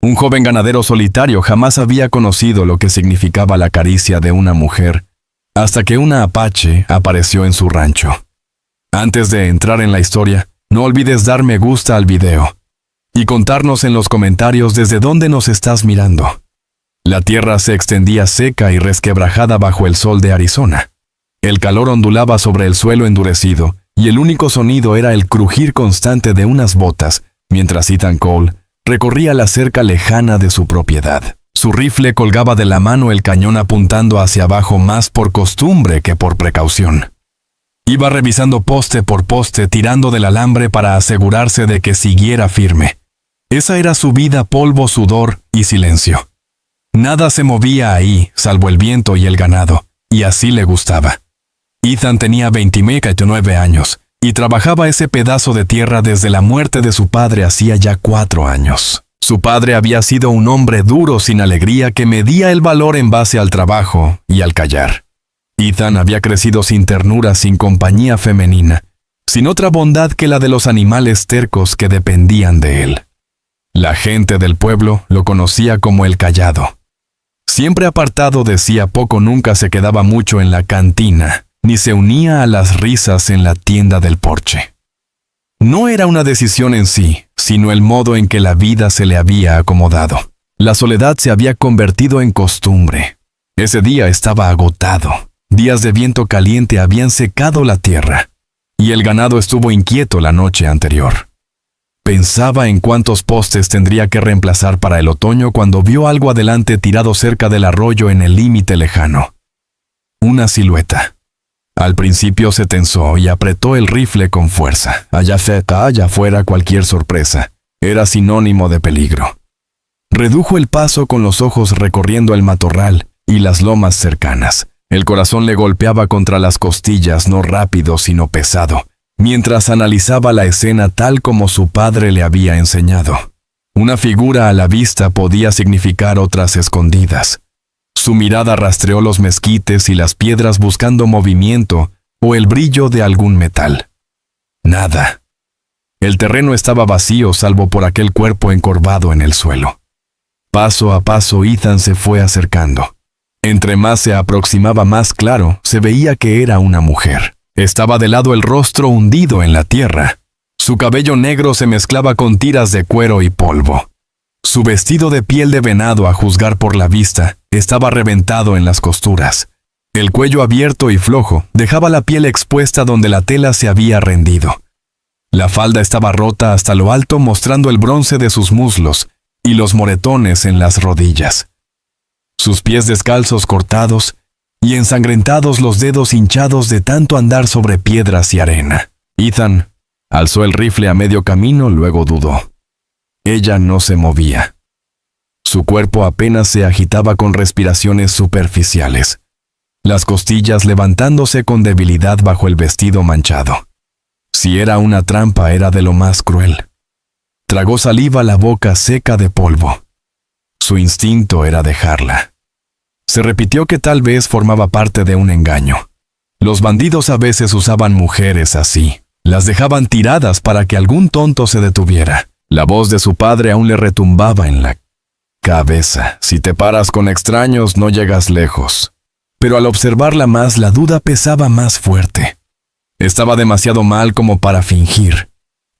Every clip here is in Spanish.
Un joven ganadero solitario jamás había conocido lo que significaba la caricia de una mujer, hasta que una apache apareció en su rancho. Antes de entrar en la historia, no olvides dar me gusta al video y contarnos en los comentarios desde dónde nos estás mirando. La tierra se extendía seca y resquebrajada bajo el sol de Arizona. El calor ondulaba sobre el suelo endurecido y el único sonido era el crujir constante de unas botas, mientras Ethan Cole recorría la cerca lejana de su propiedad. Su rifle colgaba de la mano, el cañón apuntando hacia abajo más por costumbre que por precaución. Iba revisando poste por poste, tirando del alambre para asegurarse de que siguiera firme. Esa era su vida: polvo, sudor y silencio. Nada se movía ahí, salvo el viento y el ganado, y así le gustaba. Ethan tenía 29 años, y trabajaba ese pedazo de tierra desde la muerte de su padre hacía ya 4 años. Su padre había sido un hombre duro, sin alegría, que medía el valor en base al trabajo y al callar. Ethan había crecido sin ternura, sin compañía femenina, sin otra bondad que la de los animales tercos que dependían de él. La gente del pueblo lo conocía como el Callado. Siempre apartado, decía poco, nunca se quedaba mucho en la cantina, ni se unía a las risas en la tienda del porche. No era una decisión en sí, sino el modo en que la vida se le había acomodado. La soledad se había convertido en costumbre. Ese día estaba agotado. Días de viento caliente habían secado la tierra, y el ganado estuvo inquieto la noche anterior. Pensaba en cuántos postes tendría que reemplazar para el otoño cuando vio algo adelante tirado cerca del arroyo en el límite lejano. Una silueta. Al principio se tensó y apretó el rifle con fuerza. Allá afuera cualquier sorpresa era sinónimo de peligro. Redujo el paso, con los ojos recorriendo el matorral y las lomas cercanas. El corazón le golpeaba contra las costillas, no rápido sino pesado, mientras analizaba la escena tal como su padre le había enseñado. Una figura a la vista podía significar otras escondidas. Su mirada rastreó los mezquites y las piedras buscando movimiento o el brillo de algún metal. Nada. El terreno estaba vacío salvo por aquel cuerpo encorvado en el suelo. Paso a paso Ethan se fue acercando. Entre más se aproximaba, más claro se veía que era una mujer. Estaba de lado, el rostro hundido en la tierra. Su cabello negro se mezclaba con tiras de cuero y polvo. Su vestido de piel de venado, a juzgar por la vista, estaba reventado en las costuras. El cuello abierto y flojo dejaba la piel expuesta donde la tela se había rendido. La falda estaba rota hasta lo alto, mostrando el bronce de sus muslos y los moretones en las rodillas. Sus pies descalzos, cortados y ensangrentados, los dedos hinchados de tanto andar sobre piedras y arena. Ethan alzó el rifle a medio camino, luego dudó. Ella no se movía. Su cuerpo apenas se agitaba con respiraciones superficiales, las costillas levantándose con debilidad bajo el vestido manchado. Si era una trampa, era de lo más cruel. Tragó saliva, la boca seca de polvo. Su instinto era dejarla. Se repitió que tal vez formaba parte de un engaño. Los bandidos a veces usaban mujeres así. Las dejaban tiradas para que algún tonto se detuviera. La voz de su padre aún le retumbaba en la cabeza. Si te paras con extraños, no llegas lejos. Pero al observarla más, la duda pesaba más fuerte. Estaba demasiado mal como para fingir.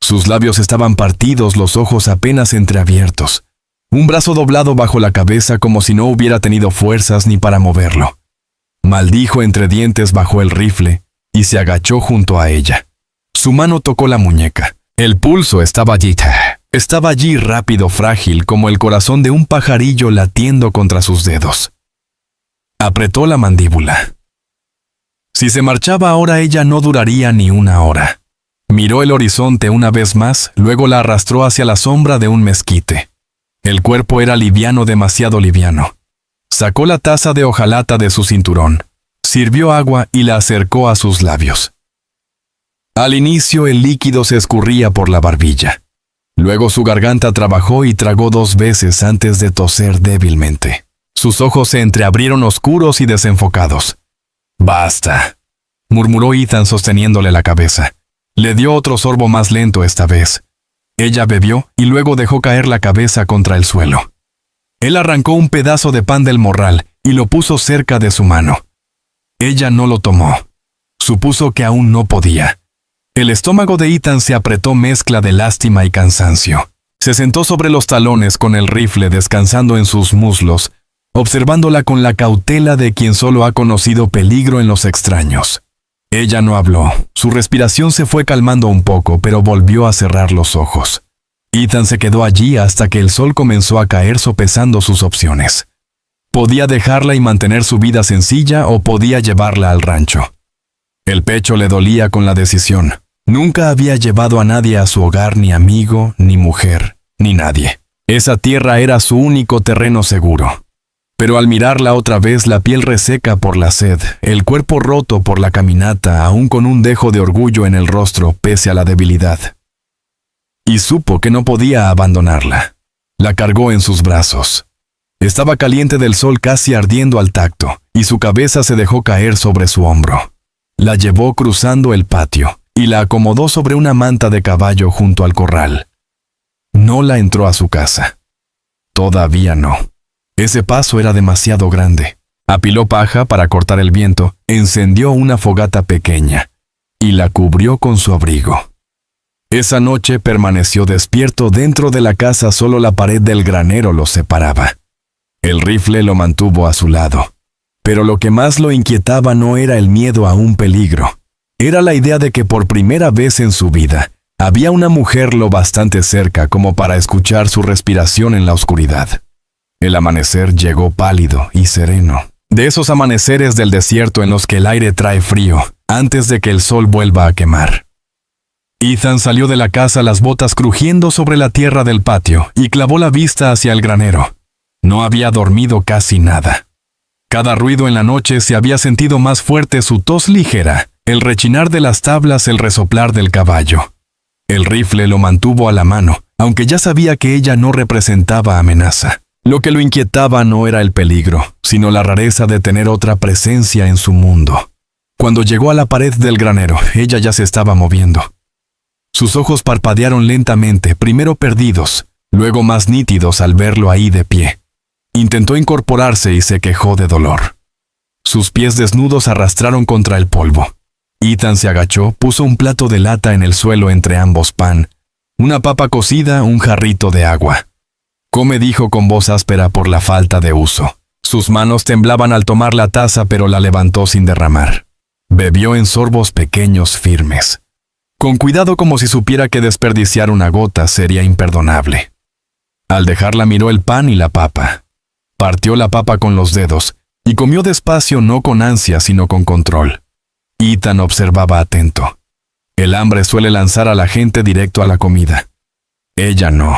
Sus labios estaban partidos, los ojos apenas entreabiertos. Un brazo doblado bajo la cabeza, como si no hubiera tenido fuerzas ni para moverlo. Maldijo entre dientes, bajó el rifle y se agachó junto a ella. Su mano tocó la muñeca. El pulso estaba allí. Estaba allí, rápido, frágil, como el corazón de un pajarillo latiendo contra sus dedos. Apretó la mandíbula. Si se marchaba ahora, ella no duraría ni una hora. Miró el horizonte una vez más, luego la arrastró hacia la sombra de un mezquite. El cuerpo era liviano, demasiado liviano. Sacó la taza de hojalata de su cinturón, sirvió agua y la acercó a sus labios. Al inicio el líquido se escurría por la barbilla. Luego su garganta trabajó y tragó 2 veces antes de toser débilmente. Sus ojos se entreabrieron oscuros y desenfocados. «Basta», murmuró Ethan sosteniéndole la cabeza. Le dio otro sorbo más lento esta vez. Ella bebió y luego dejó caer la cabeza contra el suelo. Él arrancó un pedazo de pan del morral y lo puso cerca de su mano. Ella no lo tomó. Supuso que aún no podía. El estómago de Ethan se apretó mezcla de lástima y cansancio. Se sentó sobre los talones con el rifle descansando en sus muslos, observándola con la cautela de quien solo ha conocido peligro en los extraños. Ella no habló. Su respiración se fue calmando un poco, pero volvió a cerrar los ojos. Ethan se quedó allí hasta que el sol comenzó a caer sopesando sus opciones. Podía dejarla y mantener su vida sencilla o podía llevarla al rancho. El pecho le dolía con la decisión. Nunca había llevado a nadie a su hogar, ni amigo, ni mujer, ni nadie. Esa tierra era su único terreno seguro. Pero al mirarla otra vez, la piel reseca por la sed, el cuerpo roto por la caminata, aún con un dejo de orgullo en el rostro pese a la debilidad. Y supo que no podía abandonarla. La cargó en sus brazos. Estaba caliente del sol casi ardiendo al tacto, y su cabeza se dejó caer sobre su hombro. La llevó cruzando el patio, y la acomodó sobre una manta de caballo junto al corral. No la entró a su casa. Todavía no. Ese paso era demasiado grande. Apiló paja para cortar el viento, encendió una fogata pequeña y la cubrió con su abrigo. Esa noche permaneció despierto dentro de la casa, solo la pared del granero lo separaba. El rifle lo mantuvo a su lado. Pero lo que más lo inquietaba no era el miedo a un peligro. Era la idea de que por primera vez en su vida había una mujer lo bastante cerca como para escuchar su respiración en la oscuridad. El amanecer llegó pálido y sereno. De esos amaneceres del desierto en los que el aire trae frío, antes de que el sol vuelva a quemar. Ethan salió de la casa, las botas crujiendo sobre la tierra del patio, y clavó la vista hacia el granero. No había dormido casi nada. Cada ruido en la noche se había sentido más fuerte, su tos ligera, el rechinar de las tablas, el resoplar del caballo. El rifle lo mantuvo a la mano, aunque ya sabía que ella no representaba amenaza. Lo que lo inquietaba no era el peligro, sino la rareza de tener otra presencia en su mundo. Cuando llegó a la pared del granero, ella ya se estaba moviendo. Sus ojos parpadearon lentamente, primero perdidos, luego más nítidos al verlo ahí de pie. Intentó incorporarse y se quejó de dolor. Sus pies desnudos arrastraron contra el polvo. Ethan se agachó, puso un plato de lata en el suelo entre ambos pan, una papa cocida, un jarrito de agua. Come, dijo con voz áspera por la falta de uso. Sus manos temblaban al tomar la taza, pero la levantó sin derramar. Bebió en sorbos pequeños firmes. Con cuidado, como si supiera que desperdiciar una gota sería imperdonable. Al dejarla miró el pan y la papa. Partió la papa con los dedos y comió despacio, no con ansia, sino con control. Ethan observaba atento. El hambre suele lanzar a la gente directo a la comida. Ella no.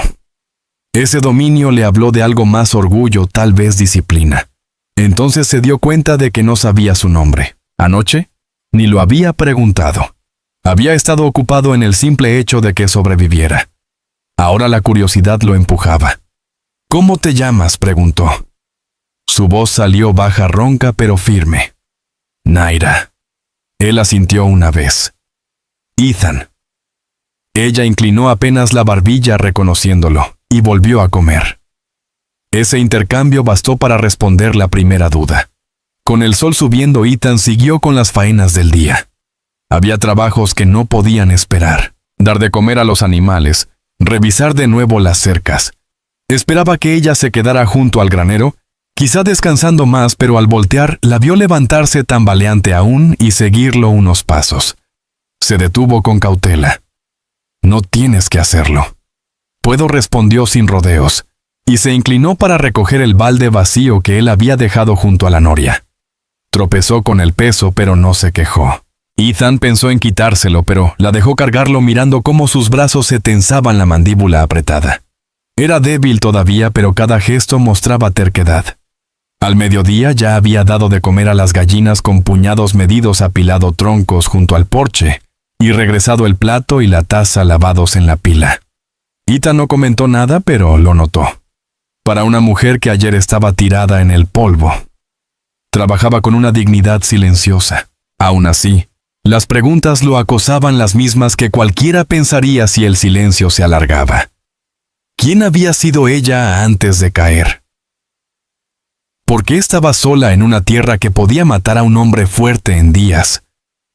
Ese dominio le habló de algo más: orgullo, tal vez disciplina. Entonces se dio cuenta de que no sabía su nombre. Anoche, ni lo había preguntado. Había estado ocupado en el simple hecho de que sobreviviera. Ahora la curiosidad lo empujaba. ¿Cómo te llamas?, preguntó. Su voz salió baja, ronca, pero firme. Naira. Él asintió una vez. Ethan. Ella inclinó apenas la barbilla reconociéndolo, y volvió a comer. Ese intercambio bastó para responder la primera duda. Con el sol subiendo, Ethan siguió con las faenas del día. Había trabajos que no podían esperar: dar de comer a los animales, revisar de nuevo las cercas. Esperaba que ella se quedara junto al granero, quizá descansando más, pero al voltear la vio levantarse tambaleante aún y seguirlo unos pasos. Se detuvo con cautela. No tienes que hacerlo. Puedo, respondió sin rodeos, y se inclinó para recoger el balde vacío que él había dejado junto a la noria. Tropezó con el peso, pero no se quejó. Ethan pensó en quitárselo, pero la dejó cargarlo mirando cómo sus brazos se tensaban, la mandíbula apretada. Era débil todavía, pero cada gesto mostraba terquedad. Al mediodía ya había dado de comer a las gallinas con puñados medidos, apilado troncos junto al porche, y regresado el plato y la taza lavados en la pila. Ethan no comentó nada, pero lo notó. Para una mujer que ayer estaba tirada en el polvo, trabajaba con una dignidad silenciosa. Aún así, Las preguntas lo acosaban, las mismas que cualquiera pensaría si el silencio se alargaba. ¿Quién había sido ella antes de caer? ¿Por qué estaba sola en una tierra que podía matar a un hombre fuerte en días?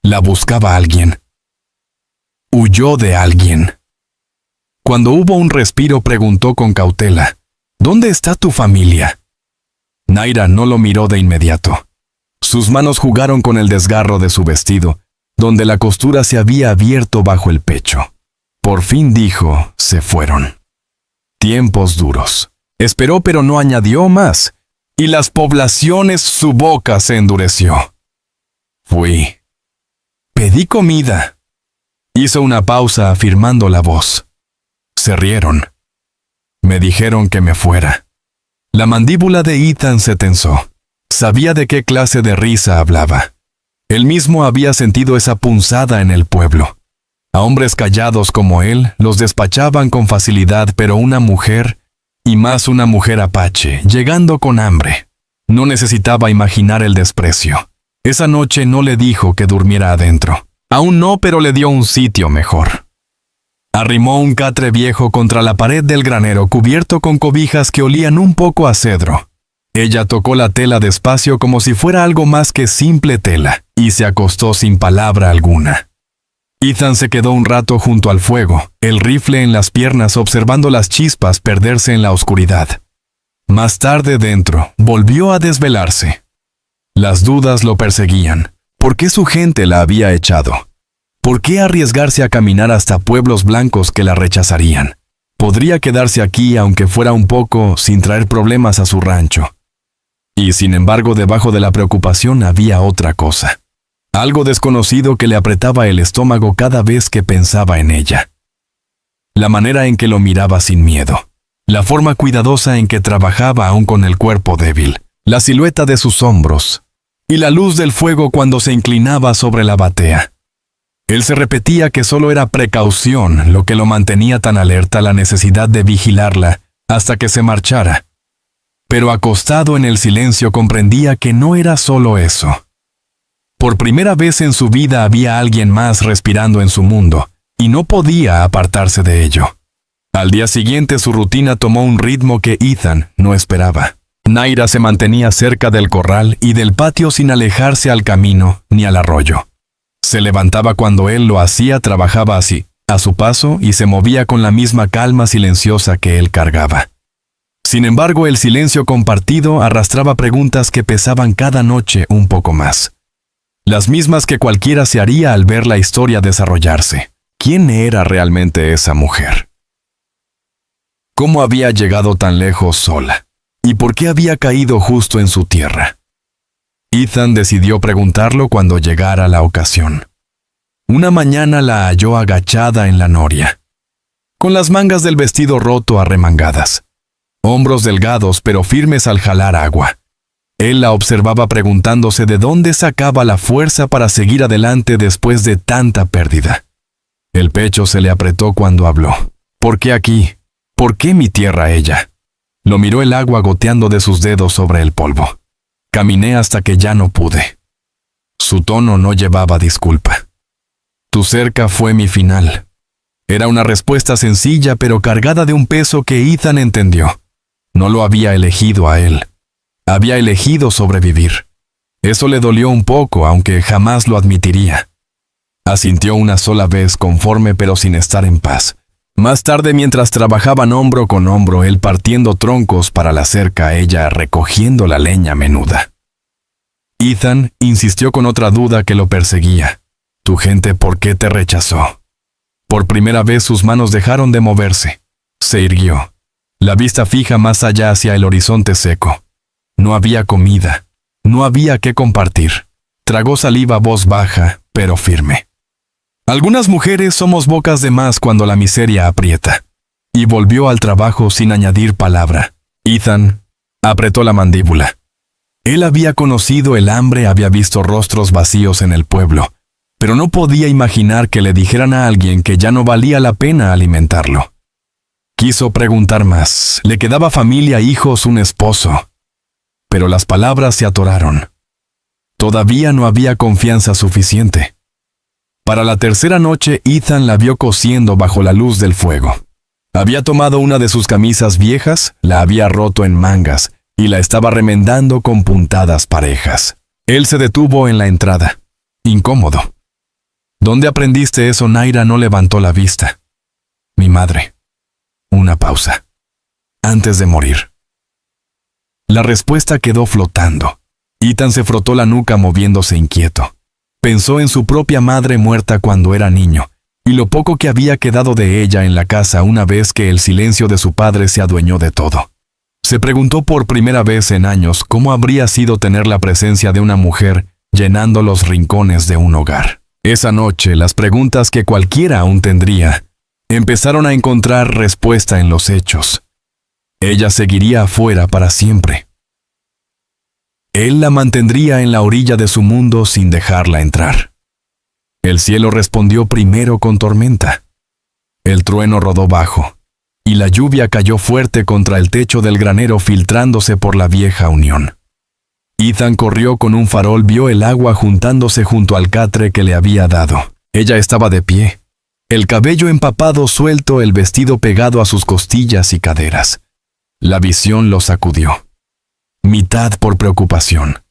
La buscaba alguien. Huyó de alguien. Cuando hubo un respiro, preguntó con cautela: ¿Dónde está tu familia? Naira no lo miró de inmediato. Sus manos jugaron con el desgarro de su vestido, donde la costura se había abierto bajo el pecho. Por fin dijo: se fueron. Tiempos duros. Esperó, pero no añadió más, y las poblaciones, su boca se endureció. Fui. Pedí comida. Hizo una pausa afirmando la voz. Se rieron. Me dijeron que me fuera. La mandíbula de Ethan se tensó. Sabía de qué clase de risa hablaba. Él mismo había sentido esa punzada en el pueblo. A hombres callados como él los despachaban con facilidad, pero una mujer, y más una mujer apache, llegando con hambre, no necesitaba imaginar el desprecio. Esa noche no le dijo que durmiera adentro. Aún no, pero le dio un sitio mejor. Arrimó un catre viejo contra la pared del granero cubierto con cobijas que olían un poco a cedro. Ella tocó la tela despacio como si fuera algo más que simple tela, y se acostó sin palabra alguna. Ethan se quedó un rato junto al fuego, el rifle en las piernas, observando las chispas perderse en la oscuridad. Más tarde, dentro, volvió a desvelarse. Las dudas lo perseguían. ¿Por qué su gente la había echado? ¿Por qué arriesgarse a caminar hasta pueblos blancos que la rechazarían? Podría quedarse aquí, aunque fuera un poco, sin traer problemas a su rancho. Y sin embargo, debajo de la preocupación había otra cosa. Algo desconocido que le apretaba el estómago cada vez que pensaba en ella. La manera en que lo miraba sin miedo. La forma cuidadosa en que trabajaba aún con el cuerpo débil. La silueta de sus hombros. Y la luz del fuego cuando se inclinaba sobre la batea. Él se repetía que solo era precaución lo que lo mantenía tan alerta, la necesidad de vigilarla hasta que se marchara. Pero acostado en el silencio comprendía que no era solo eso. Por primera vez en su vida había alguien más respirando en su mundo, y no podía apartarse de ello. Al día siguiente su rutina tomó un ritmo que Ethan no esperaba. Naira se mantenía cerca del corral y del patio sin alejarse al camino ni al arroyo. Se levantaba cuando él lo hacía, trabajaba así, a su paso, y se movía con la misma calma silenciosa que él cargaba. Sin embargo, el silencio compartido arrastraba preguntas que pesaban cada noche un poco más. Las mismas que cualquiera se haría al ver la historia desarrollarse. ¿Quién era realmente esa mujer? ¿Cómo había llegado tan lejos sola? ¿Y por qué había caído justo en su tierra? Ethan decidió preguntarlo cuando llegara la ocasión. Una mañana la halló agachada en la noria, con las mangas del vestido roto arremangadas, hombros delgados pero firmes al jalar agua. Él la observaba preguntándose de dónde sacaba la fuerza para seguir adelante después de tanta pérdida. El pecho se le apretó cuando habló. ¿Por qué aquí? ¿Por qué mi tierra ella? Lo miró el agua goteando de sus dedos sobre el polvo. Caminé hasta que ya no pude. Su tono no llevaba disculpa. Tu cerca fue mi final. Era una respuesta sencilla pero cargada de un peso que Ethan entendió. No lo había elegido a él. Había elegido sobrevivir. Eso le dolió un poco, aunque jamás lo admitiría. Asintió una sola vez, conforme pero sin estar en paz. Más tarde, mientras trabajaban hombro con hombro, él partiendo troncos para la cerca, ella recogiendo la leña menuda. Ethan insistió con otra duda que lo perseguía. ¿Tu gente por qué te rechazó? Por primera vez sus manos dejaron de moverse. Se irguió. La vista fija más allá hacia el horizonte seco. No había comida. No había qué compartir. Tragó saliva a voz baja, pero firme. Algunas mujeres somos bocas de más cuando la miseria aprieta. Y volvió al trabajo sin añadir palabra. Ethan apretó la mandíbula. Él había conocido el hambre, había visto rostros vacíos en el pueblo, pero no podía imaginar que le dijeran a alguien que ya no valía la pena alimentarlo. Quiso preguntar más. Le quedaba familia, hijos, un esposo. Pero las palabras se atoraron. Todavía no había confianza suficiente. Para la tercera noche, Ethan la vio cosiendo bajo la luz del fuego. Había tomado una de sus camisas viejas, la había roto en mangas y la estaba remendando con puntadas parejas. Él se detuvo en la entrada, incómodo. ¿Dónde aprendiste eso? Naira no levantó la vista. Mi madre. Una pausa. Antes de morir. La respuesta quedó flotando. Ethan se frotó la nuca moviéndose inquieto. Pensó en su propia madre muerta cuando era niño, y lo poco que había quedado de ella en la casa una vez que el silencio de su padre se adueñó de todo. Se preguntó por primera vez en años cómo habría sido tener la presencia de una mujer llenando los rincones de un hogar. Esa noche, las preguntas que cualquiera aún tendría empezaron a encontrar respuesta en los hechos. Ella seguiría afuera para siempre. Él la mantendría en la orilla de su mundo sin dejarla entrar. El cielo respondió primero con tormenta. El trueno rodó bajo, y la lluvia cayó fuerte contra el techo del granero filtrándose por la vieja unión. Ethan corrió con un farol, vio el agua juntándose junto al catre que le había dado. Ella estaba de pie, el cabello empapado suelto, el vestido pegado a sus costillas y caderas. La visión lo sacudió. Mitad por preocupación,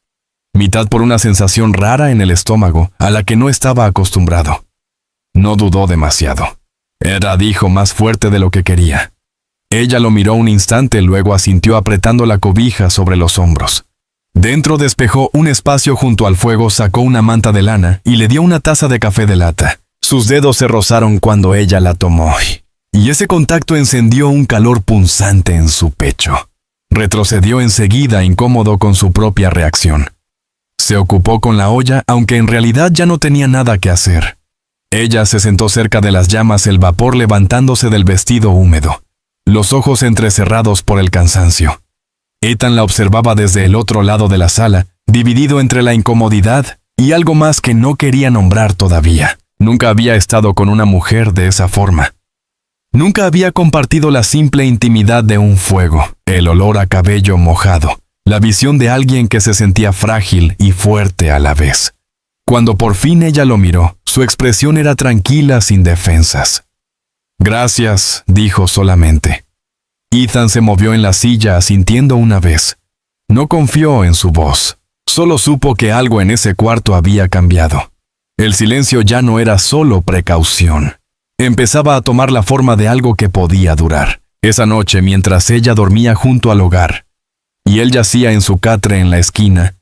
mitad por una sensación rara en el estómago a la que no estaba acostumbrado. No dudó demasiado. Era, dijo, más fuerte de lo que quería. Ella lo miró un instante, luego asintió apretando la cobija sobre los hombros. Dentro despejó un espacio junto al fuego, sacó una manta de lana y le dio una taza de café de lata. Sus dedos se rozaron cuando ella la tomó, y ese contacto encendió un calor punzante en su pecho. Retrocedió enseguida, incómodo con su propia reacción. Se ocupó con la olla, aunque en realidad ya no tenía nada que hacer. Ella se sentó cerca de las llamas, el vapor levantándose del vestido húmedo, los ojos entrecerrados por el cansancio. Ethan la observaba desde el otro lado de la sala, dividido entre la incomodidad y algo más que no quería nombrar todavía. Nunca había estado con una mujer de esa forma. Nunca había compartido la simple intimidad de un fuego, el olor a cabello mojado, la visión de alguien que se sentía frágil y fuerte a la vez. Cuando por fin ella lo miró, su expresión era tranquila, sin defensas. Gracias, dijo solamente. Ethan se movió en la silla asintiendo una vez. No confió en su voz, solo supo que algo en ese cuarto había cambiado. El silencio ya no era solo precaución. Empezaba a tomar la forma de algo que podía durar. Esa noche, mientras ella dormía junto al hogar, y él yacía en su catre en la esquina,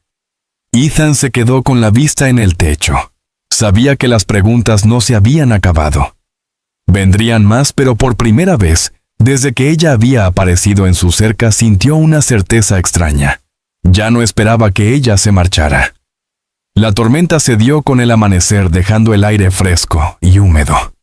Ethan se quedó con la vista en el techo. Sabía que las preguntas no se habían acabado. Vendrían más, pero por primera vez, desde que ella había aparecido en su cerca, sintió una certeza extraña. Ya no esperaba que ella se marchara. La tormenta se dio con el amanecer, dejando el aire fresco y húmedo.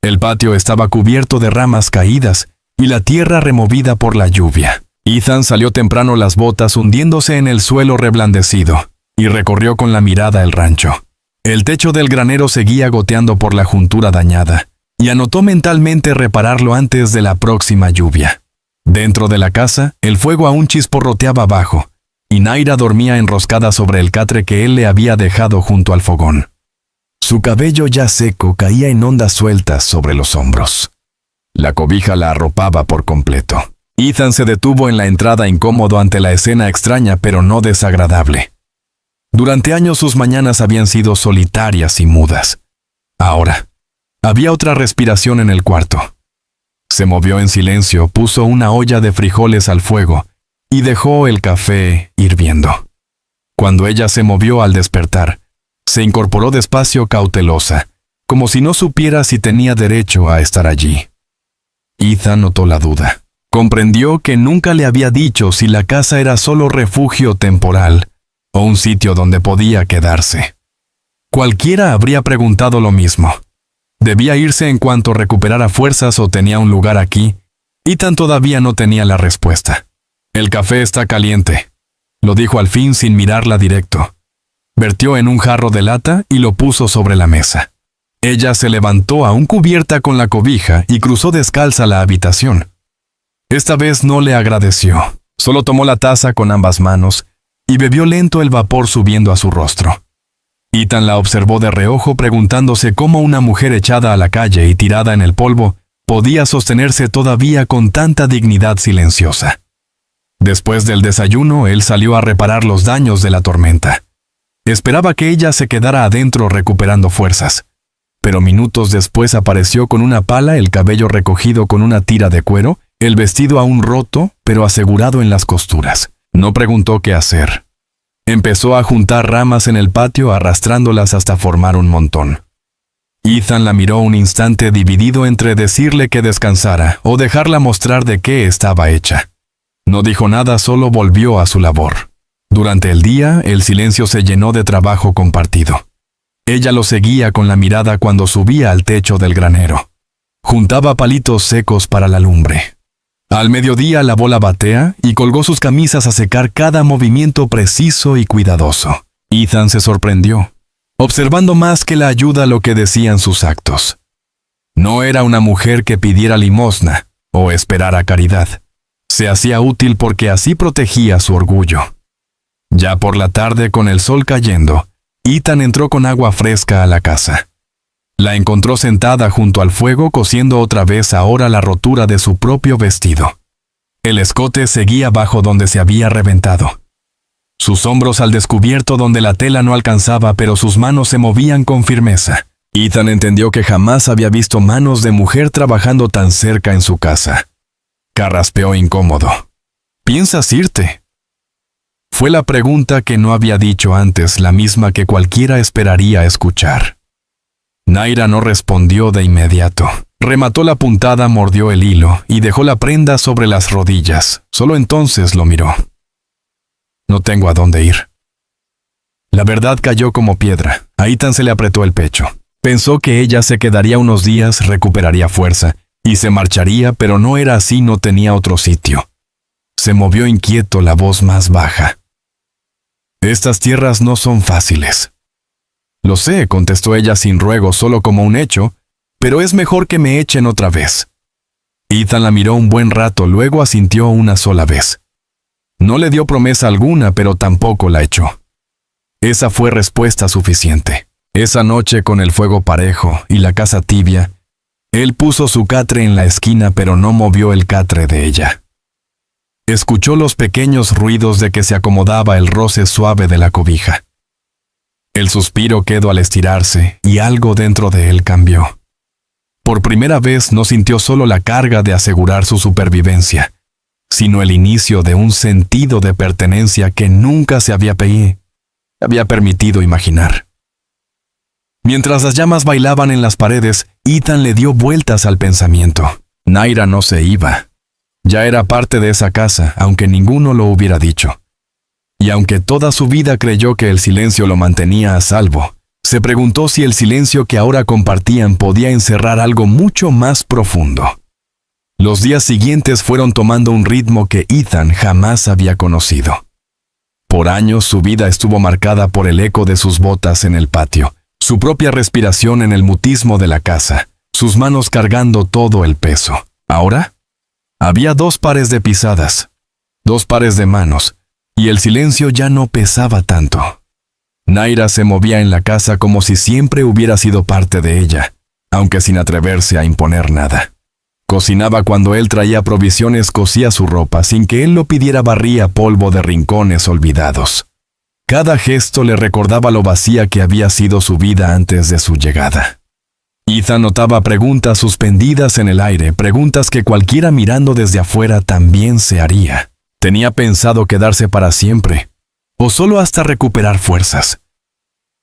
El patio estaba cubierto de ramas caídas y la tierra removida por la lluvia. Ethan salió temprano, las botas hundiéndose en el suelo reblandecido, y recorrió con la mirada el rancho. El techo del granero seguía goteando por la juntura dañada, y anotó mentalmente repararlo antes de la próxima lluvia. Dentro de la casa, el fuego aún chisporroteaba abajo, y Naira dormía enroscada sobre el catre que él le había dejado junto al fogón. Su cabello ya seco caía en ondas sueltas sobre los hombros. La cobija la arropaba por completo. Ethan se detuvo en la entrada, incómodo ante la escena extraña pero no desagradable. Durante años sus mañanas habían sido solitarias y mudas. Ahora, había otra respiración en el cuarto. Se movió en silencio, puso una olla de frijoles al fuego y dejó el café hirviendo. Cuando ella se movió al despertar, se incorporó despacio, cautelosa, como si no supiera si tenía derecho a estar allí. Ethan notó la duda. Comprendió que nunca le había dicho si la casa era solo refugio temporal o un sitio donde podía quedarse. Cualquiera habría preguntado lo mismo. ¿Debía irse en cuanto recuperara fuerzas o tenía un lugar aquí? Ethan todavía no tenía la respuesta. El café está caliente, lo dijo al fin sin mirarla directo. Vertió en un jarro de lata y lo puso sobre la mesa. Ella se levantó aún cubierta con la cobija y cruzó descalza la habitación. Esta vez no le agradeció, solo tomó la taza con ambas manos y bebió lento, el vapor subiendo a su rostro. Ethan la observó de reojo preguntándose cómo una mujer echada a la calle y tirada en el polvo podía sostenerse todavía con tanta dignidad silenciosa. Después del desayuno, él salió a reparar los daños de la tormenta. Esperaba que ella se quedara adentro recuperando fuerzas, pero minutos después apareció con una pala, el cabello recogido con una tira de cuero, el vestido aún roto, pero asegurado en las costuras. No preguntó qué hacer. Empezó a juntar ramas en el patio arrastrándolas hasta formar un montón. Ethan la miró un instante dividido entre decirle que descansara o dejarla mostrar de qué estaba hecha. No dijo nada, solo volvió a su labor. Durante el día, el silencio se llenó de trabajo compartido. Ella lo seguía con la mirada cuando subía al techo del granero. Juntaba palitos secos para la lumbre. Al mediodía lavó la batea y colgó sus camisas a secar, cada movimiento preciso y cuidadoso. Ethan se sorprendió, observando más que la ayuda lo que decían sus actos. No era una mujer que pidiera limosna o esperara caridad. Se hacía útil porque así protegía su orgullo. Ya por la tarde, con el sol cayendo, Ethan entró con agua fresca a la casa. La encontró sentada junto al fuego cosiendo otra vez ahora la rotura de su propio vestido. El escote seguía bajo donde se había reventado. Sus hombros al descubierto donde la tela no alcanzaba, pero sus manos se movían con firmeza. Ethan entendió que jamás había visto manos de mujer trabajando tan cerca en su casa. Carraspeó incómodo. ¿Piensas irte? Fue la pregunta que no había dicho antes, la misma que cualquiera esperaría escuchar. Naira no respondió de inmediato. Remató la puntada, mordió el hilo y dejó la prenda sobre las rodillas. Solo entonces lo miró. No tengo a dónde ir. La verdad cayó como piedra. A Ethan se le apretó el pecho. Pensó que ella se quedaría unos días, recuperaría fuerza y se marcharía, pero no era así, no tenía otro sitio. Se movió inquieto, la voz más baja. Estas tierras no son fáciles. Lo sé, contestó ella sin ruego, solo como un hecho, pero es mejor que me echen otra vez. Ethan la miró un buen rato, luego asintió una sola vez. No le dio promesa alguna, pero tampoco la echó. Esa fue respuesta suficiente. Esa noche, con el fuego parejo y la casa tibia, él puso su catre en la esquina, pero no movió el catre de ella. Escuchó los pequeños ruidos de que se acomodaba el roce suave de la cobija. El suspiro quedó al estirarse y algo dentro de él cambió. Por primera vez no sintió solo la carga de asegurar su supervivencia, sino el inicio de un sentido de pertenencia que nunca se había permitido imaginar. Mientras las llamas bailaban en las paredes, Ethan le dio vueltas al pensamiento. Naira no se iba. Ya era parte de esa casa, aunque ninguno lo hubiera dicho. Y aunque toda su vida creyó que el silencio lo mantenía a salvo, se preguntó si el silencio que ahora compartían podía encerrar algo mucho más profundo. Los días siguientes fueron tomando un ritmo que Ethan jamás había conocido. Por años su vida estuvo marcada por el eco de sus botas en el patio, su propia respiración en el mutismo de la casa, sus manos cargando todo el peso. Ahora, había 2 pares de pisadas, 2 pares de manos, y el silencio ya no pesaba tanto. Naira se movía en la casa como si siempre hubiera sido parte de ella, aunque sin atreverse a imponer nada. Cocinaba cuando él traía provisiones, cosía su ropa, sin que él lo pidiera, barría polvo de rincones olvidados. Cada gesto le recordaba lo vacía que había sido su vida antes de su llegada. Ethan notaba preguntas suspendidas en el aire, preguntas que cualquiera mirando desde afuera también se haría. ¿Tenía pensado quedarse para siempre? ¿O solo hasta recuperar fuerzas?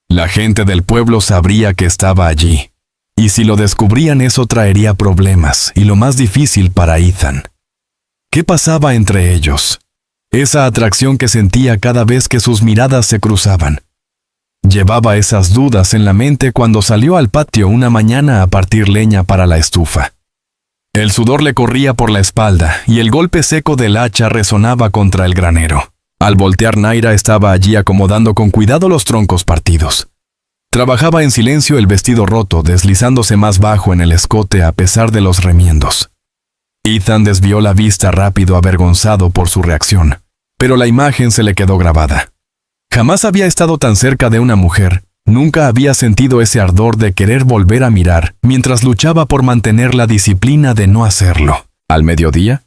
La gente del pueblo sabría que estaba allí, y si lo descubrían eso traería problemas, y lo más difícil para Ethan. ¿Qué pasaba entre ellos? Esa atracción que sentía cada vez que sus miradas se cruzaban. Llevaba esas dudas en la mente cuando salió al patio una mañana a partir leña para la estufa. El sudor le corría por la espalda y el golpe seco del hacha resonaba contra el granero. Al voltear, Naira estaba allí acomodando con cuidado los troncos partidos. Trabajaba en silencio, el vestido roto, deslizándose más bajo en el escote a pesar de los remiendos. Ethan desvió la vista rápido, avergonzado por su reacción, pero la imagen se le quedó grabada. Jamás había estado tan cerca de una mujer, Nunca había sentido ese ardor de querer volver a mirar mientras luchaba por mantener la disciplina de no hacerlo. Al mediodía,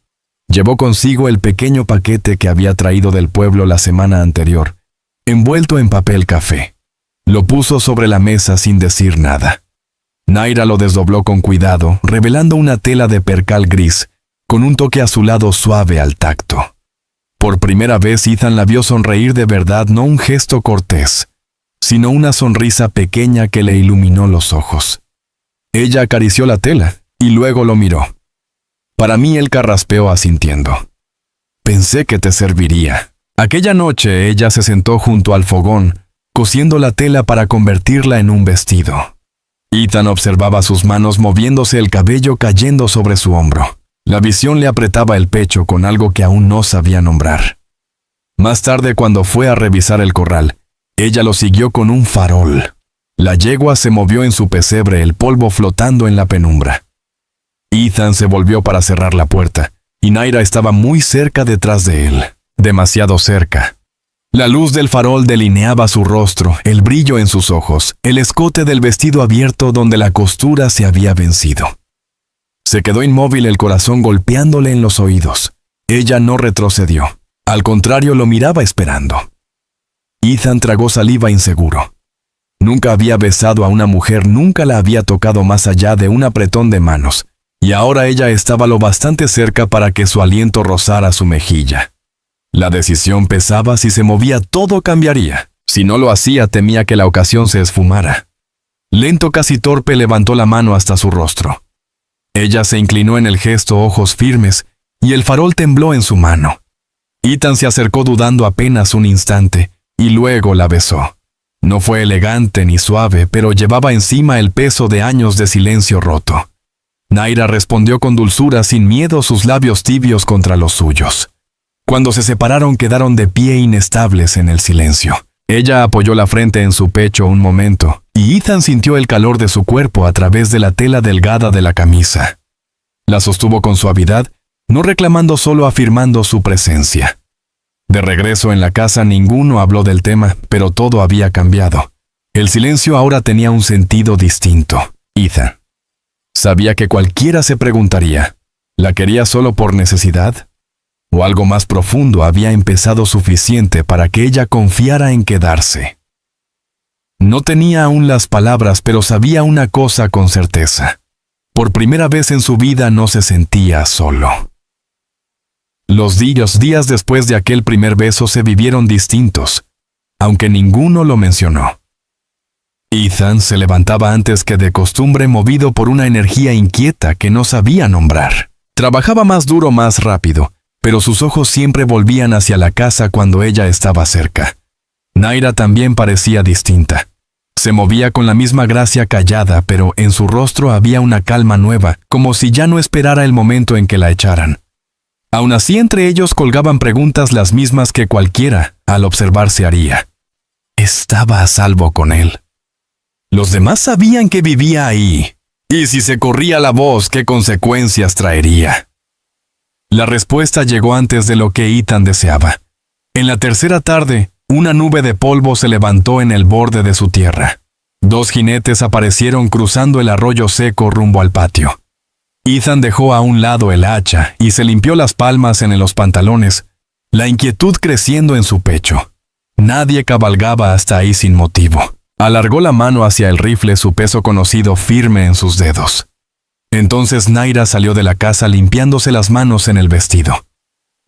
llevó consigo el pequeño paquete que había traído del pueblo la semana anterior, envuelto en papel café. Lo puso sobre la mesa sin decir nada. Naira lo desdobló con cuidado, revelando una tela de percal gris, con un toque azulado suave al tacto. Por primera vez Ethan la vio sonreír de verdad, no un gesto cortés, sino una sonrisa pequeña que le iluminó los ojos. Ella acarició la tela y luego lo miró. Para mí él carraspeó asintiendo. Pensé que te serviría. Aquella noche ella se sentó junto al fogón, cosiendo la tela para convertirla en un vestido. Ethan observaba sus manos moviéndose, el cabello cayendo sobre su hombro. La visión le apretaba el pecho con algo que aún no sabía nombrar. Más tarde, cuando fue a revisar el corral, ella lo siguió con un farol. La yegua se movió en su pesebre, el polvo flotando en la penumbra. Ethan se volvió para cerrar la puerta, y Naira estaba muy cerca detrás de él, demasiado cerca. La luz del farol delineaba su rostro, el brillo en sus ojos, el escote del vestido abierto donde la costura se había vencido. Se quedó inmóvil, el corazón golpeándole en los oídos. Ella no retrocedió. Al contrario, lo miraba esperando. Ethan tragó saliva inseguro. Nunca había besado a una mujer, nunca la había tocado más allá de un apretón de manos, y ahora ella estaba lo bastante cerca para que su aliento rozara su mejilla. La decisión pesaba, si se movía todo cambiaría. Si no lo hacía, temía que la ocasión se esfumara. Lento, casi torpe, levantó la mano hasta su rostro. Ella se inclinó en el gesto, ojos firmes, y el farol tembló en su mano. Ethan se acercó dudando apenas un instante, y luego la besó. No fue elegante ni suave, pero llevaba encima el peso de años de silencio roto. Naira respondió con dulzura, sin miedo, sus labios tibios contra los suyos. Cuando se separaron, quedaron de pie inestables en el silencio. Ella apoyó la frente en su pecho un momento, y Ethan sintió el calor de su cuerpo a través de la tela delgada de la camisa. La sostuvo con suavidad, no reclamando, solo afirmando su presencia. De regreso en la casa, ninguno habló del tema, pero todo había cambiado. El silencio ahora tenía un sentido distinto. Ethan sabía que cualquiera se preguntaría, ¿la quería solo por necesidad? ¿O algo más profundo había empezado suficiente para que ella confiara en quedarse? No tenía aún las palabras, pero sabía una cosa con certeza. Por primera vez en su vida no se sentía solo. Los días después de aquel primer beso se vivieron distintos, aunque ninguno lo mencionó. Ethan se levantaba antes que de costumbre, movido por una energía inquieta que no sabía nombrar. Trabajaba más duro, más rápido, pero sus ojos siempre volvían hacia la casa cuando ella estaba cerca. Naira también parecía distinta. Se movía con la misma gracia, callada, pero en su rostro había una calma nueva, como si ya no esperara el momento en que la echaran. Aún así, entre ellos colgaban preguntas, las mismas que cualquiera, al observarse, haría. ¿Estaba a salvo con él? Los demás sabían que vivía ahí, y si se corría la voz, ¿qué consecuencias traería? La respuesta llegó antes de lo que Ethan deseaba. En la tercera tarde, una nube de polvo se levantó en el borde de su tierra. 2 jinetes aparecieron cruzando el arroyo seco rumbo al patio. Ethan dejó a un lado el hacha y se limpió las palmas en los pantalones, la inquietud creciendo en su pecho. Nadie cabalgaba hasta ahí sin motivo. Alargó la mano hacia el rifle, su peso conocido firme en sus dedos. Entonces Naira salió de la casa limpiándose las manos en el vestido.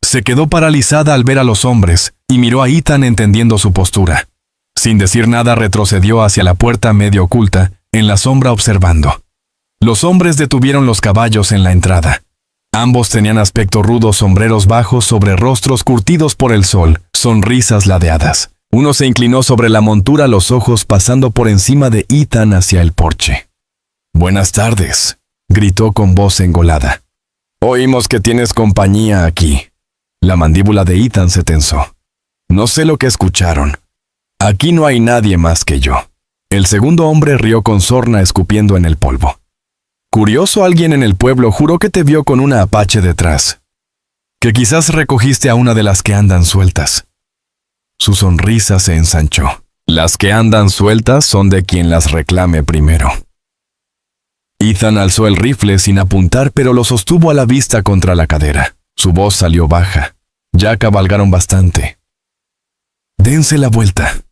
Se quedó paralizada al ver a los hombres y miró a Ethan entendiendo su postura. Sin decir nada, retrocedió hacia la puerta medio oculta, en la sombra observando. Los hombres detuvieron los caballos en la entrada. Ambos tenían aspecto rudo, sombreros bajos sobre rostros curtidos por el sol, sonrisas ladeadas. Uno se inclinó sobre la montura, los ojos pasando por encima de Ethan hacia el porche. «Buenas tardes», gritó con voz engolada. «Oímos que tienes compañía aquí». La mandíbula de Ethan se tensó. «No sé lo que escucharon. Aquí no hay nadie más que yo». El segundo hombre rió con sorna, escupiendo en el polvo. «Curioso, alguien en el pueblo juró que te vio con una apache detrás. Que quizás recogiste a una de las que andan sueltas». Su sonrisa se ensanchó. Las que andan sueltas son de quien las reclame primero. Ethan alzó el rifle sin apuntar, pero lo sostuvo a la vista contra la cadera. Su voz salió baja. Ya cabalgaron bastante. «Dense la vuelta».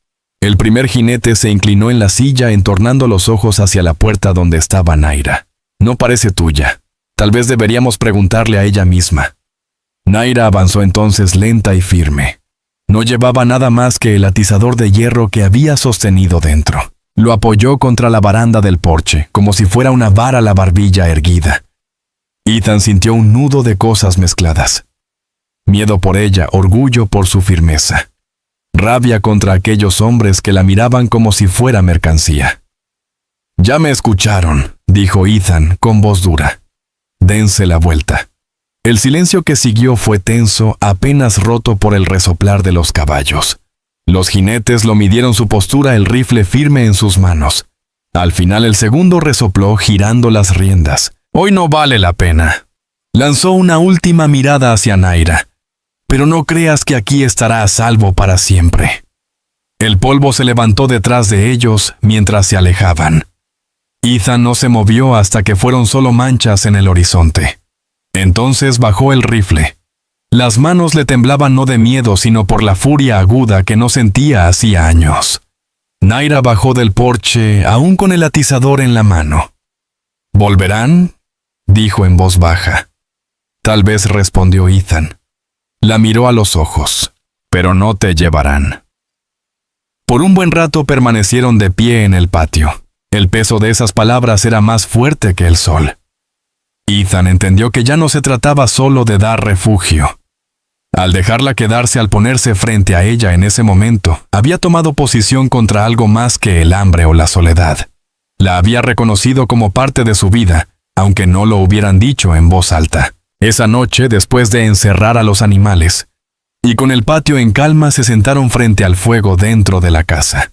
El primer jinete se inclinó en la silla, entornando los ojos hacia la puerta donde estaba Naira. «No parece tuya. Tal vez deberíamos preguntarle a ella misma». Naira avanzó entonces lenta y firme. No llevaba nada más que el atizador de hierro que había sostenido dentro. Lo apoyó contra la baranda del porche, como si fuera una vara a la barbilla erguida. Ethan sintió un nudo de cosas mezcladas. Miedo por ella, orgullo por su firmeza. Rabia contra aquellos hombres que la miraban como si fuera mercancía. «Ya me escucharon», dijo Ethan con voz dura. «Dense la vuelta». El silencio que siguió fue tenso, apenas roto por el resoplar de los caballos. Los jinetes lo midieron su postura, el rifle firme en sus manos. Al final el segundo resopló, girando las riendas. «Hoy no vale la pena». Lanzó una última mirada hacia Naira. «Pero no creas que aquí estará a salvo para siempre». El polvo se levantó detrás de ellos mientras se alejaban. Ethan no se movió hasta que fueron solo manchas en el horizonte. Entonces bajó el rifle. Las manos le temblaban no de miedo, sino por la furia aguda que no sentía hacía años. Naira bajó del porche, aún con el atizador en la mano. «¿Volverán?», dijo en voz baja. «Tal vez», respondió Ethan. La miró a los ojos. «Pero no te llevarán». Por un buen rato permanecieron de pie en el patio. El peso de esas palabras era más fuerte que el sol. Ethan entendió que ya no se trataba solo de dar refugio. Al dejarla quedarse, al ponerse frente a ella en ese momento, había tomado posición contra algo más que el hambre o la soledad. La había reconocido como parte de su vida, aunque no lo hubieran dicho en voz alta. Esa noche, después de encerrar a los animales, y con el patio en calma, se sentaron frente al fuego dentro de la casa.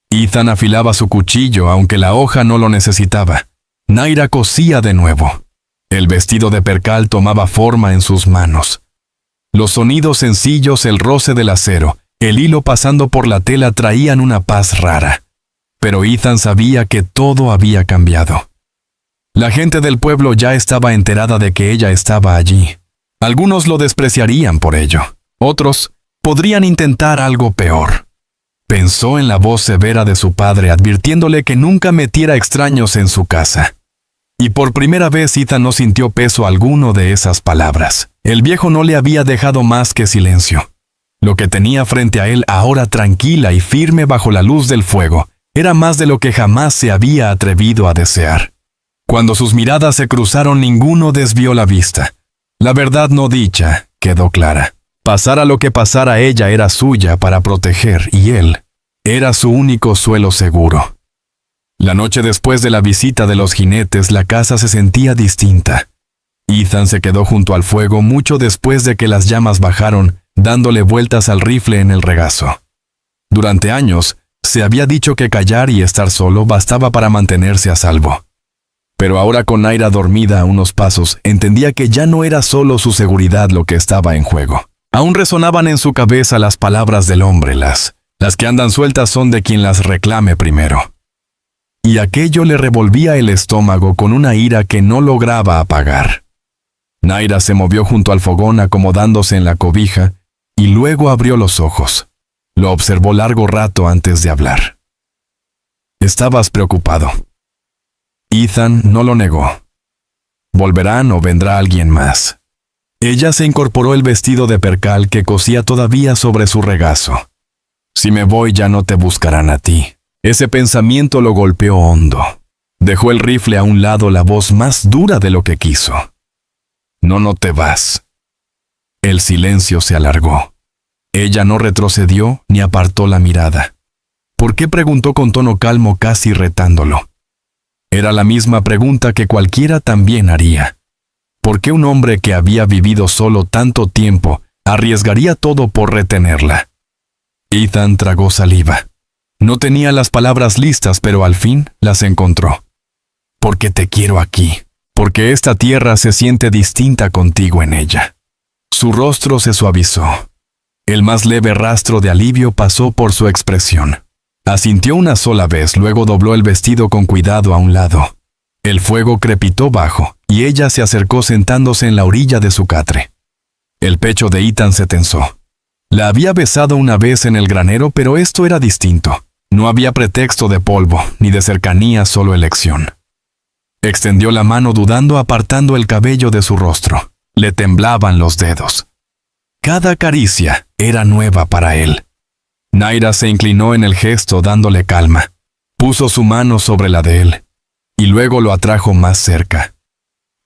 Ethan afilaba su cuchillo, aunque la hoja no lo necesitaba. Naira cosía de nuevo. El vestido de percal tomaba forma en sus manos. Los sonidos sencillos, el roce del acero, el hilo pasando por la tela traían una paz rara. Pero Ethan sabía que todo había cambiado. La gente del pueblo ya estaba enterada de que ella estaba allí. Algunos lo despreciarían por ello. Otros podrían intentar algo peor. Pensó en la voz severa de su padre advirtiéndole que nunca metiera extraños en su casa. Y por primera vez Ethan no sintió peso alguno de esas palabras. El viejo no le había dejado más que silencio. Lo que tenía frente a él, ahora tranquila y firme bajo la luz del fuego, era más de lo que jamás se había atrevido a desear. Cuando sus miradas se cruzaron, ninguno desvió la vista. La verdad no dicha quedó clara. Pasara lo que pasara, ella era suya para proteger, y él era su único suelo seguro. La noche después de la visita de los jinetes, la casa se sentía distinta. Ethan se quedó junto al fuego mucho después de que las llamas bajaron, dándole vueltas al rifle en el regazo. Durante años, se había dicho que callar y estar solo bastaba para mantenerse a salvo. Pero ahora, con Naira dormida a unos pasos, entendía que ya no era solo su seguridad lo que estaba en juego. Aún resonaban en su cabeza las palabras del hombre, las que andan sueltas son de quien las reclame primero. Y aquello le revolvía el estómago con una ira que no lograba apagar. Naira se movió junto al fogón acomodándose en la cobija y luego abrió los ojos. Lo observó largo rato antes de hablar. «Estabas preocupado». Ethan no lo negó. «¿Volverán o vendrá alguien más?». Ella se incorporó el vestido de percal que cosía todavía sobre su regazo. «Si me voy, ya no te buscarán a ti». Ese pensamiento lo golpeó hondo. Dejó el rifle a un lado, la voz más dura de lo que quiso. «No te vas». El silencio se alargó. Ella no retrocedió ni apartó la mirada. «¿Por qué?», preguntó con tono calmo, casi retándolo. Era la misma pregunta que cualquiera también haría. ¿Por qué un hombre que había vivido solo tanto tiempo arriesgaría todo por retenerla? Ethan tragó saliva. No tenía las palabras listas, pero al fin las encontró. «Porque te quiero aquí. Porque esta tierra se siente distinta contigo en ella». Su rostro se suavizó. El más leve rastro de alivio pasó por su expresión. Asintió una sola vez, luego dobló el vestido con cuidado a un lado. El fuego crepitó bajo, y ella se acercó sentándose en la orilla de su catre. El pecho de Ethan se tensó. La había besado una vez en el granero, pero esto era distinto. No había pretexto de polvo, ni de cercanía, solo elección. Extendió la mano dudando, apartando el cabello de su rostro. Le temblaban los dedos. Cada caricia era nueva para él. Naira se inclinó en el gesto, dándole calma. Puso su mano sobre la de él, y luego lo atrajo más cerca.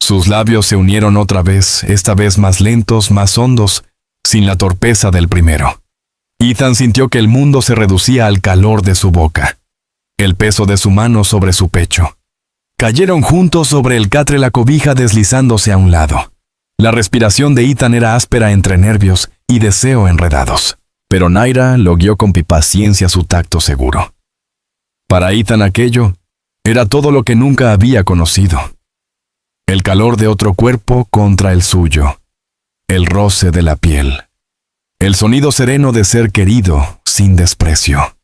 Sus labios se unieron otra vez, esta vez más lentos, más hondos, sin la torpeza del primero. Ethan sintió que el mundo se reducía al calor de su boca. El peso de su mano sobre su pecho. Cayeron juntos sobre el catre, la cobija deslizándose a un lado. La respiración de Ethan era áspera entre nervios y deseo enredados. Pero Naira lo guió con paciencia su tacto seguro. Para Ethan aquello era todo lo que nunca había conocido. El calor de otro cuerpo contra el suyo. El roce de la piel. El sonido sereno de ser querido sin desprecio.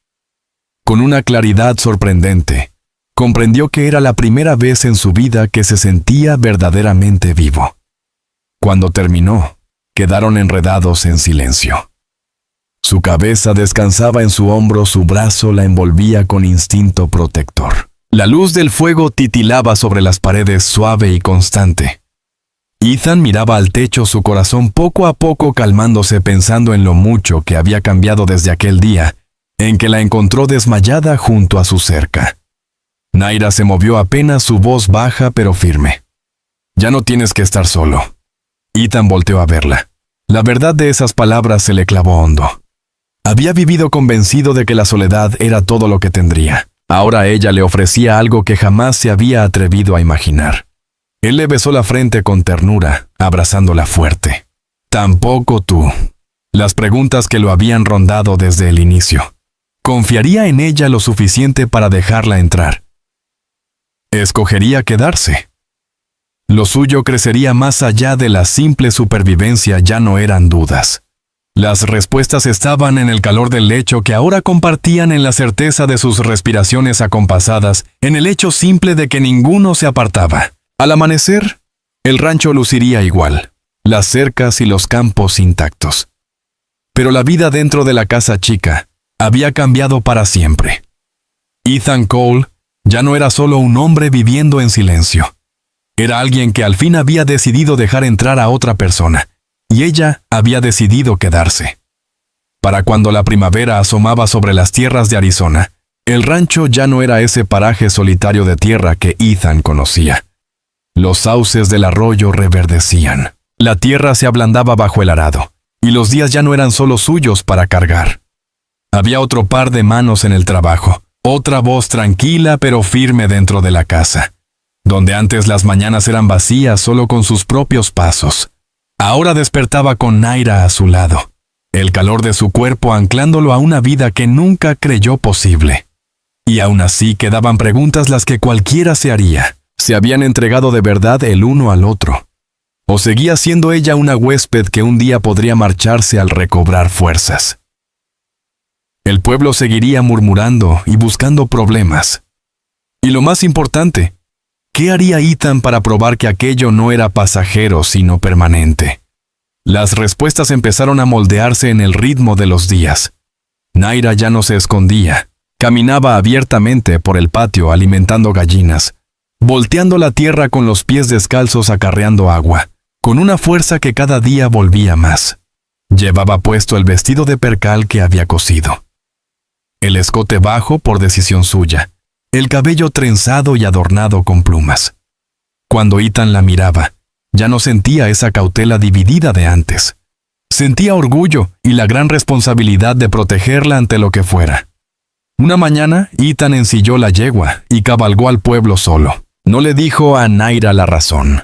Con una claridad sorprendente, comprendió que era la primera vez en su vida que se sentía verdaderamente vivo. Cuando terminó, quedaron enredados en silencio. Su cabeza descansaba en su hombro, su brazo la envolvía con instinto protector. La luz del fuego titilaba sobre las paredes, suave y constante. Ethan miraba al techo, su corazón poco a poco calmándose, pensando en lo mucho que había cambiado desde aquel día en que la encontró desmayada junto a su cerca. Naira se movió apenas, su voz baja pero firme. «Ya no tienes que estar solo». Ethan volteó a verla. La verdad de esas palabras se le clavó hondo. Había vivido convencido de que la soledad era todo lo que tendría. Ahora ella le ofrecía algo que jamás se había atrevido a imaginar. Él le besó la frente con ternura, abrazándola fuerte. «Tampoco tú». Las preguntas que lo habían rondado desde el inicio. ¿Confiaría en ella lo suficiente para dejarla entrar? ¿Escogería quedarse? Lo suyo crecería más allá de la simple supervivencia, ya no eran dudas. Las respuestas estaban en el calor del lecho que ahora compartían, en la certeza de sus respiraciones acompasadas, en el hecho simple de que ninguno se apartaba. Al amanecer, el rancho luciría igual, las cercas y los campos intactos. Pero la vida dentro de la casa chica había cambiado para siempre. Ethan Cole ya no era solo un hombre viviendo en silencio. Era alguien que al fin había decidido dejar entrar a otra persona, y ella había decidido quedarse. Para cuando la primavera asomaba sobre las tierras de Arizona, el rancho ya no era ese paraje solitario de tierra que Ethan conocía. Los sauces del arroyo reverdecían. La tierra se ablandaba bajo el arado, y los días ya no eran solo suyos para cargar. Había otro par de manos en el trabajo, otra voz tranquila pero firme dentro de la casa, donde antes las mañanas eran vacías solo con sus propios pasos. Ahora despertaba con Naira a su lado, el calor de su cuerpo anclándolo a una vida que nunca creyó posible. Y aún así quedaban preguntas las que cualquiera se haría. ¿Se habían entregado de verdad el uno al otro? ¿O seguía siendo ella una huésped que un día podría marcharse al recobrar fuerzas? El pueblo seguiría murmurando y buscando problemas. Y lo más importante, ¿qué haría Ethan para probar que aquello no era pasajero sino permanente? Las respuestas empezaron a moldearse en el ritmo de los días. Naira ya no se escondía. Caminaba abiertamente por el patio alimentando gallinas, volteando la tierra con los pies descalzos, acarreando agua, con una fuerza que cada día volvía más. Llevaba puesto el vestido de percal que había cosido. El escote bajo por decisión suya, el cabello trenzado y adornado con plumas. Cuando Ethan la miraba, ya no sentía esa cautela dividida de antes. Sentía orgullo y la gran responsabilidad de protegerla ante lo que fuera. Una mañana, Ethan ensilló la yegua y cabalgó al pueblo solo. No le dijo a Naira la razón.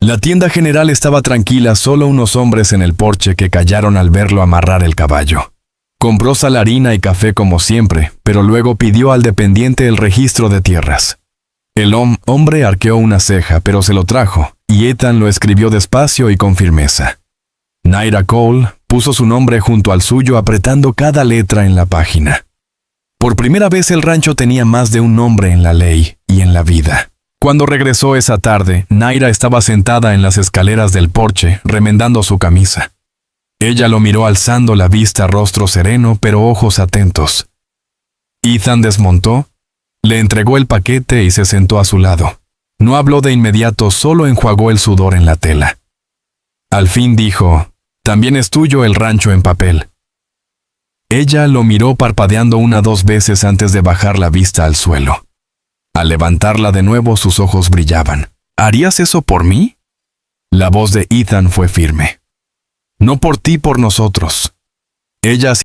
La tienda general estaba tranquila, solo unos hombres en el porche que callaron al verlo amarrar el caballo. Compró sal, harina y café como siempre, pero luego pidió al dependiente el registro de tierras. El hombre arqueó una ceja, pero se lo trajo, y Ethan lo escribió despacio y con firmeza. Naira Cole puso su nombre junto al suyo, apretando cada letra en la página. Por primera vez el rancho tenía más de un nombre en la ley y en la vida. Cuando regresó esa tarde, Naira estaba sentada en las escaleras del porche, remendando su camisa. Ella lo miró alzando la vista, rostro sereno, pero ojos atentos. Ethan desmontó, le entregó el paquete y se sentó a su lado. No habló de inmediato, solo enjuagó el sudor en la tela. Al fin dijo, «También es tuyo el rancho en papel». Ella lo miró parpadeando 1 o 2 veces antes de bajar la vista al suelo. Al levantarla de nuevo, sus ojos brillaban. «¿Harías eso por mí?» La voz de Ethan fue firme. «No por ti, por nosotros». Ella